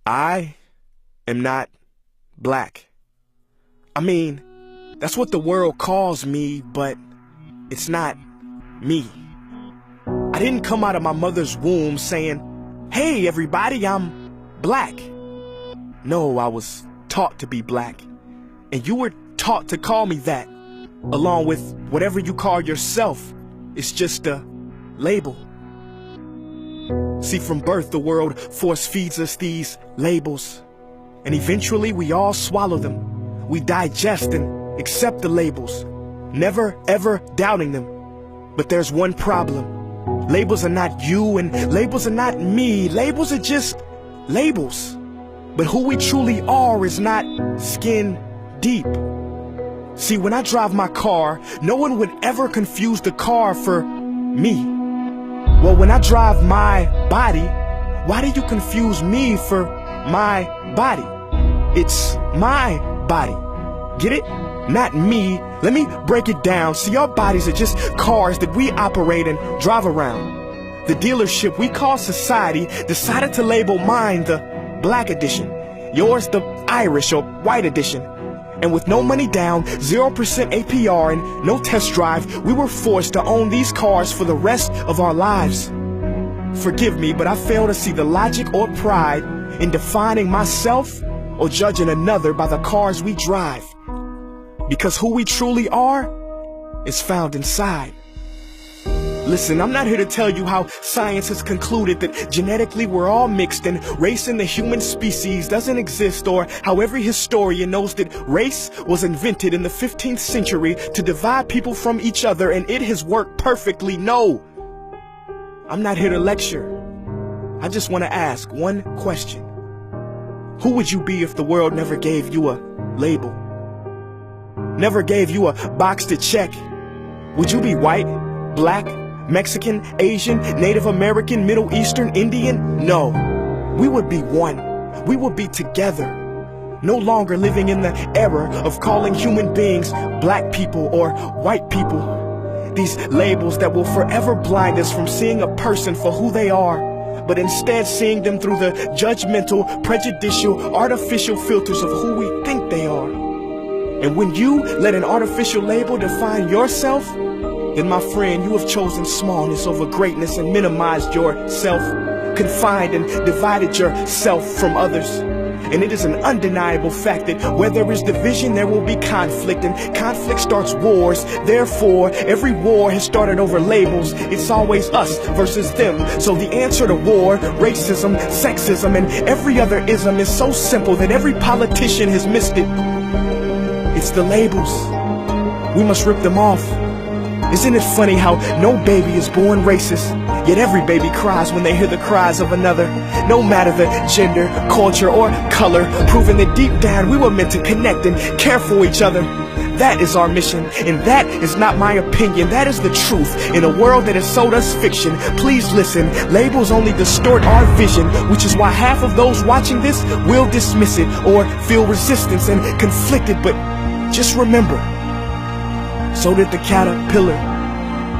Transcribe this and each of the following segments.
I am not black. I mean, that's what the world calls me, but it's not me. I didn't come out of my mother's womb saying, "Hey everybody, I'm black." No, I was taught to be black, and you were taught to call me that, along with whatever you call yourself. It's just a label. See, from birth, the world force feeds us these labels, and eventually we all swallow them. We digest and accept the labels, never ever doubting them. But there's one problem. Labels are not you, and labels are not me. Labels are just labels. But who we truly are is not skin deep. See, when I drive my car, no one would ever confuse the car for me. Well, when I drive my body, why do you confuse me for my body? It's my body. Get it? Not me. Let me break it down. See, our bodies are just cars that we operate and drive around. The dealership we call society decided to label mine the black edition, yours the Irish or white edition. And with no money down, 0% APR, and no test drive, we were forced to own these cars for the rest of our lives. Forgive me, but I fail to see the logic or pride in defining myself or judging another by the cars we drive. Because who we truly are is found inside. Listen, I'm not here to tell you how science has concluded that genetically we're all mixed and race in the human species doesn't exist, or how every historian knows that race was invented in the 15th century to divide people from each other and it has worked perfectly. No, I'm not here to lecture. I just want to ask one question. Who would you be if the world never gave you a label? Never gave you a box to check? Would you be white, black, Mexican, Asian, Native American, Middle Eastern, Indian? No. We would be one. We would be together. No longer living in the era of calling human beings black people or white people. These labels that will forever blind us from seeing a person for who they are, but instead seeing them through the judgmental, prejudicial, artificial filters of who we think they are. And when you let an artificial label define yourself, then my friend, you have chosen smallness over greatness and minimized yourself, confined and divided yourself from others. And it is an undeniable fact that where there is division, there will be conflict, and conflict starts wars. Therefore, every war has started over labels. It's always us versus them. So the answer to war, racism, sexism, and every other ism is so simple that every politician has missed it. It's the labels. We must rip them off. Isn't it funny how no baby is born racist, yet every baby cries when they hear the cries of another, no matter the gender, culture, or color, proving that deep down we were meant to connect and care for each other. That is our mission, and that is not my opinion. That is the truth. In a world that has sold us fiction, please listen, labels only distort our vision, which is why half of those watching this will dismiss it or feel resistance and conflicted. But just remember, so did the caterpillar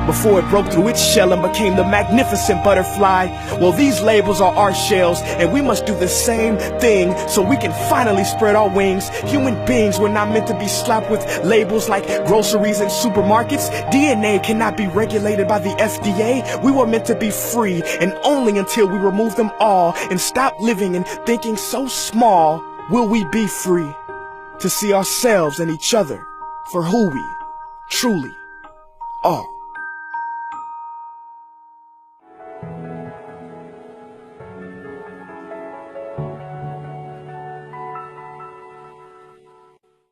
before it broke through its shell and became the magnificent butterfly. Well, these labels are our shells, and we must do the same thing so we can finally spread our wings. Human beings were not meant to be slapped with labels like groceries and supermarkets. DNA cannot be regulated by the FDA. We were meant to be free, and only until we remove them all and stop living and thinking so small will we be free to see ourselves and each other for who we truly are.